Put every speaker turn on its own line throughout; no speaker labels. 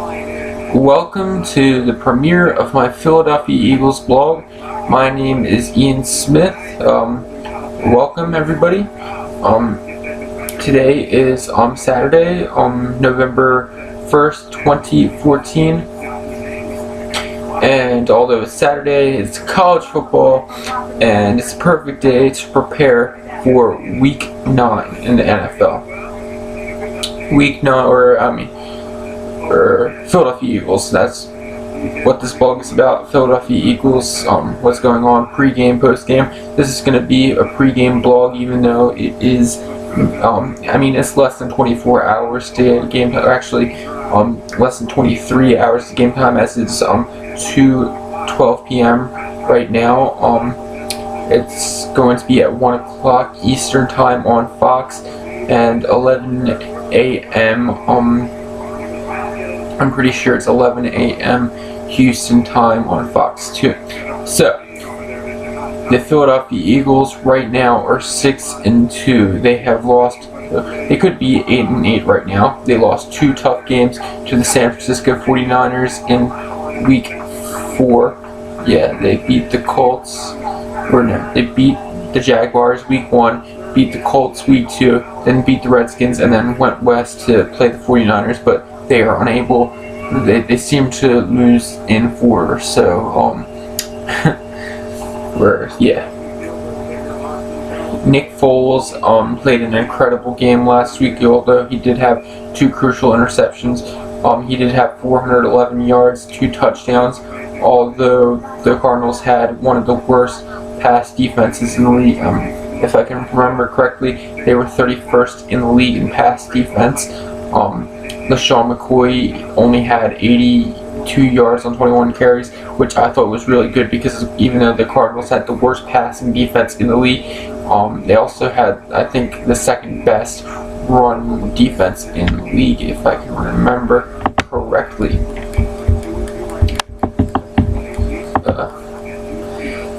Welcome to the premiere of my Philadelphia Eagles blog. My name is Ian Smith. Welcome everybody. Today is Saturday, November 1st, 2014. And although it's Saturday, it's college football, and it's a perfect day to prepare for Week 9 in the NFL. Week 9, or Philadelphia Eagles. That's what this blog is about. Philadelphia Eagles, what's going on, pregame, postgame. This is going to be a pregame blog, even though it is, it's less than 24 hours to game time. Actually, less than 23 hours to game time, as it's 2:12 p.m. right now. It's going to be at 1 o'clock Eastern time on Fox and 11 a.m. I'm pretty sure it's 11 a.m. Houston time on Fox too. So the Philadelphia Eagles right now are 6-2. They have lost. They could be 8-8 right now. They lost 2 tough games to the San Francisco 49ers in Week 4. Yeah, they beat the Colts. They beat the Jaguars Week 1, beat the Colts Week 2, then beat the Redskins, and then went west to play the 49ers, but they are unable. They seem to lose in 4, so Nick Foles played an incredible game last week, although he did have 2 crucial interceptions. He did have 411 yards, 2 touchdowns, although the Cardinals had one of the worst pass defenses in the league. If I can remember correctly, they were 31st in the league in pass defense. LaShawn McCoy only had 82 yards on 21 carries, which I thought was really good, because even though the Cardinals had the worst passing defense in the league, they also had, I think, the second best run defense in the league, if I can remember correctly.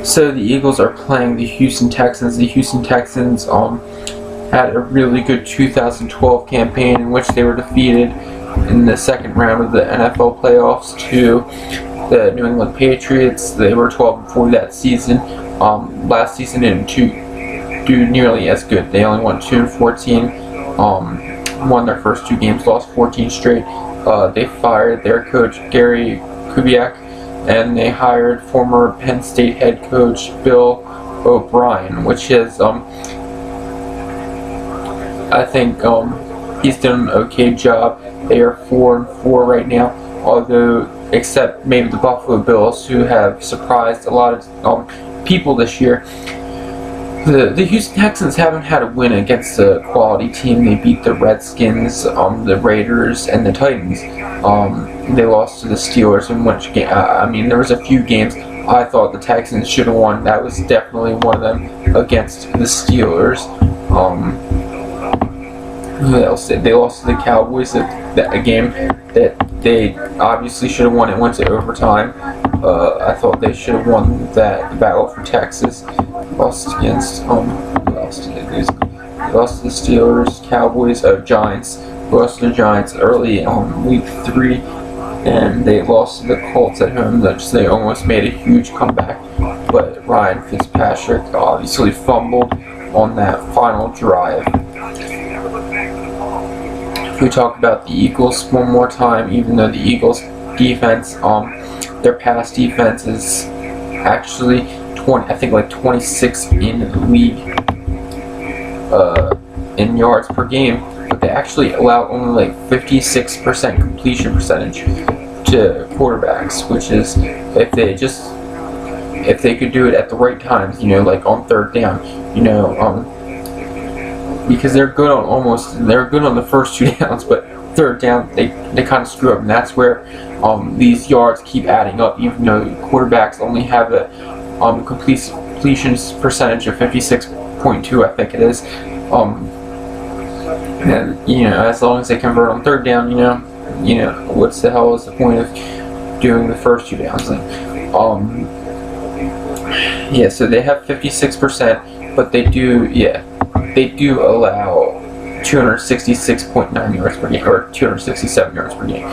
So the Eagles are playing the Houston Texans. The Houston Texans had a really good 2012 campaign in which they were defeated in the second round of the NFL playoffs to the New England Patriots. They were 12-4 that season. Last season didn't do nearly as good. They only won 2-14. Won their first 2 games, lost 14 straight. They fired their coach Gary Kubiak, and they hired former Penn State head coach Bill O'Brien, which is I think he's done an okay job. They are 4-4 right now, although except maybe the Buffalo Bills, who have surprised a lot of people this year. The Houston Texans haven't had a win against a quality team. They beat the Redskins, the Raiders, and the Titans. They lost to the Steelers in which game. There was a few games I thought the Texans should have won. That was definitely one of them, against the Steelers. Who else? They lost to the Cowboys a game that they obviously should have won. It went to overtime. I thought they should have won the battle for Texas. Lost against They lost to the Steelers, Cowboys, Giants. Lost to the Giants early Week 3, and they lost to the Colts at home. They almost made a huge comeback, but Ryan Fitzpatrick obviously fumbled on that final drive. If we talk about the Eagles one more time, even though the Eagles defense, their pass defense is actually 26 in the league in yards per game, but they actually allow only 56% completion percentage to quarterbacks, which is if they could do it at the right times, like on third down, because they're good on the first 2 downs, but third down they kind of screw up, and that's where these yards keep adding up, even though quarterbacks only have a completion percentage of 56.2, I think it is. And as long as they convert on third down, what's the hell is the point of doing the first 2 downs? So they have 56%, but they do allow 266.9 yards per game, or 267 yards per game.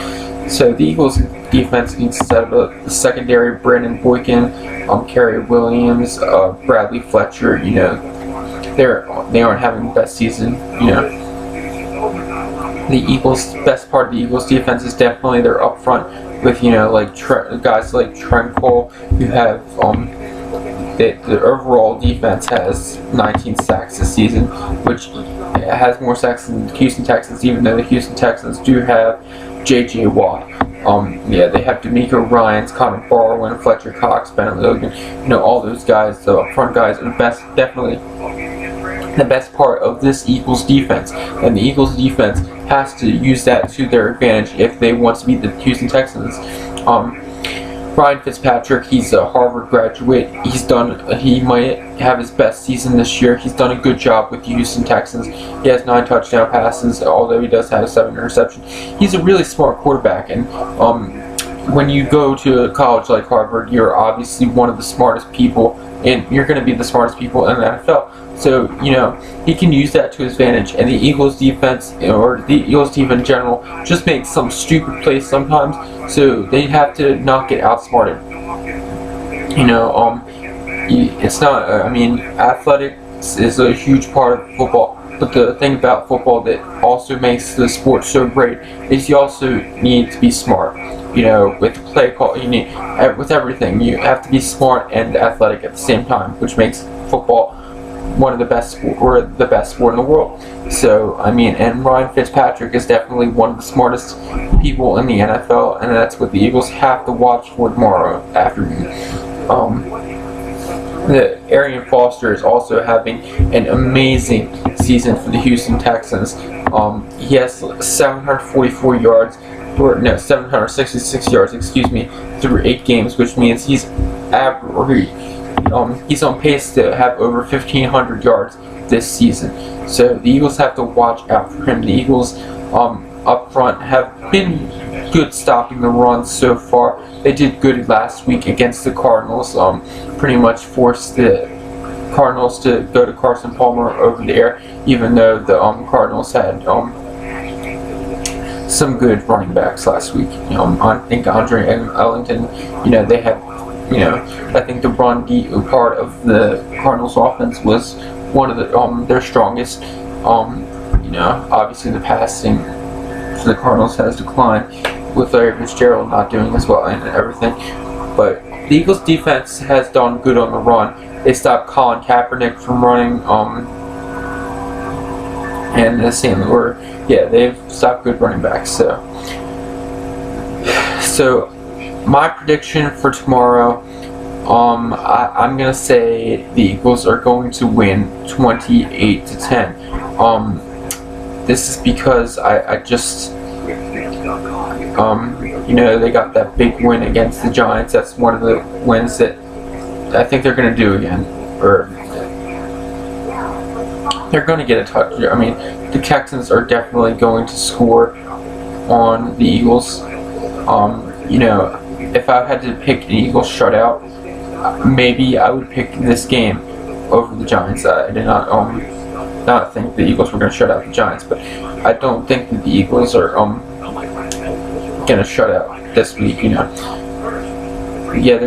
So the Eagles defense needs to set up the secondary. Brandon Boykin, Kerry Williams, Bradley Fletcher. They aren't having the best season. The best part of the Eagles defense is definitely their up front with guys like Trent Cole, who have the overall defense has 19 sacks this season, which has more sacks than the Houston Texans, even though the Houston Texans do have J.J. Watt. They have D'Amico Ryans, Connor Barwin, Fletcher Cox, Bennett Logan. All those guys, the up front guys, are definitely the best part of this Eagles defense, and the Eagles defense has to use that to their advantage if they want to beat the Houston Texans. Ryan Fitzpatrick, he's a Harvard graduate. He might have his best season this year. He's done a good job with the Houston Texans. He has 9 touchdown passes, although he does have 7 interceptions. He's a really smart quarterback, and when you go to a college like Harvard, you're obviously one of the smartest people, and you're going to be the smartest people in the NFL. So, he can use that to his advantage. And the Eagles defense, or the Eagles team in general, just makes some stupid plays sometimes. So they have to not get outsmarted. It's not, athletics is a huge part of football. But the thing about football that also makes the sport so great is you also need to be smart. With the play call, with everything, you have to be smart and athletic at the same time, which makes football one of the best the best sport in the world. So, and Ryan Fitzpatrick is definitely one of the smartest people in the NFL, and that's what the Eagles have to watch for tomorrow afternoon. Arian Foster is also having an amazing season for the Houston Texans. He has 766 yards, through 8 games, which means he's on pace to have over 1,500 yards this season. So the Eagles have to watch out for him. The Eagles up front have been good stopping the run so far. They did good last week against the Cardinals. Pretty much forced the Cardinals to go to Carson Palmer over the air, even though the Cardinals had some good running backs last week. I think Andre Ellington, they had, I think the run part of the Cardinals offense was one of their strongest. Obviously the passing for the Cardinals has declined with Larry Fitzgerald not doing as well and everything. But the Eagles defense has done good on the run. They stopped Colin Kaepernick from running, and the same, they've stopped good running backs. So my prediction for tomorrow, I'm gonna say the Eagles are going to win 28-10. This is because I just they got that big win against the Giants. That's one of the wins that I think they're gonna do again, or they're going to get a touch. The Texans are definitely going to score on the Eagles. If I had to pick an Eagles shutout, maybe I would pick this game over the Giants. I did not think the Eagles were going to shut out the Giants, but I don't think that the Eagles are going to shut out this week. They're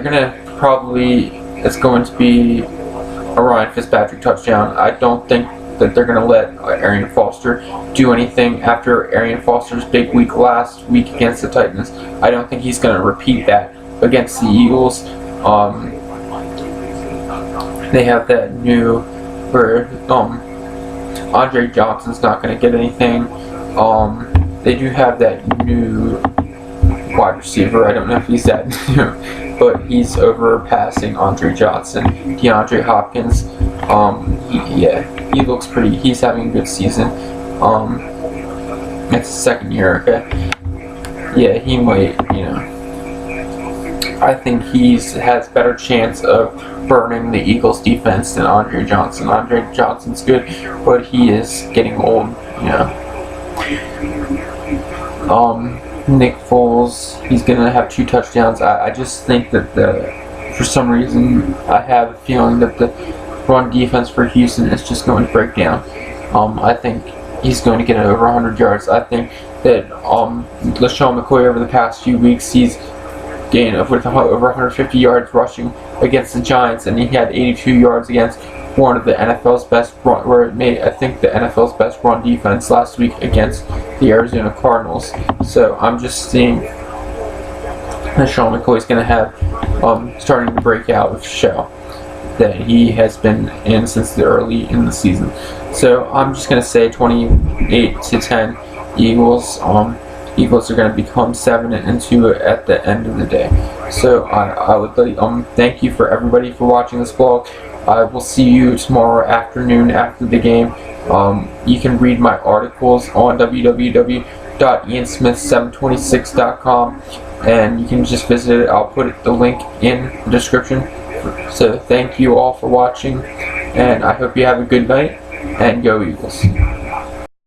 going to probably. It's going to be a Ryan Fitzpatrick touchdown. I don't think that they're going to let Arian Foster do anything after Arian Foster's big week last week against the Titans. I don't think he's going to repeat that against the Eagles. They have that new, Andre Johnson's not going to get anything. They do have that new wide receiver. I don't know if he's that new, but he's overpassing Andre Johnson. DeAndre Hopkins, he looks pretty. He's having a good season. It's his second year. Okay. Yeah, he might. I think has better chance of burning the Eagles defense than Andre Johnson. Andre Johnson's good, but he is getting old. Nick Foles, he's gonna have 2 touchdowns. I just think that for some reason I have a feeling that the run defense for Houston is just going to break down. I think he's going to get over 100 yards. I think that LaShawn McCoy over the past few weeks, he's gained with over 150 yards rushing against the Giants, and he had 82 yards against one of the NFL's best run, or I think the NFL's best run defense last week against the Arizona Cardinals. So I'm just seeing that Sean McCoy is going to have starting to break out with show that he has been in since the early in the season. So I'm just going to say 28-10 Eagles. Eagles are going to become 7-2 at the end of the day. So I would like thank you for everybody for watching this vlog. I will see you tomorrow afternoon after the game. You can read my articles on www.iansmith726.com, and you can just visit it. I'll put the link in the description. So thank you all for watching, and I hope you have a good night, and go Eagles.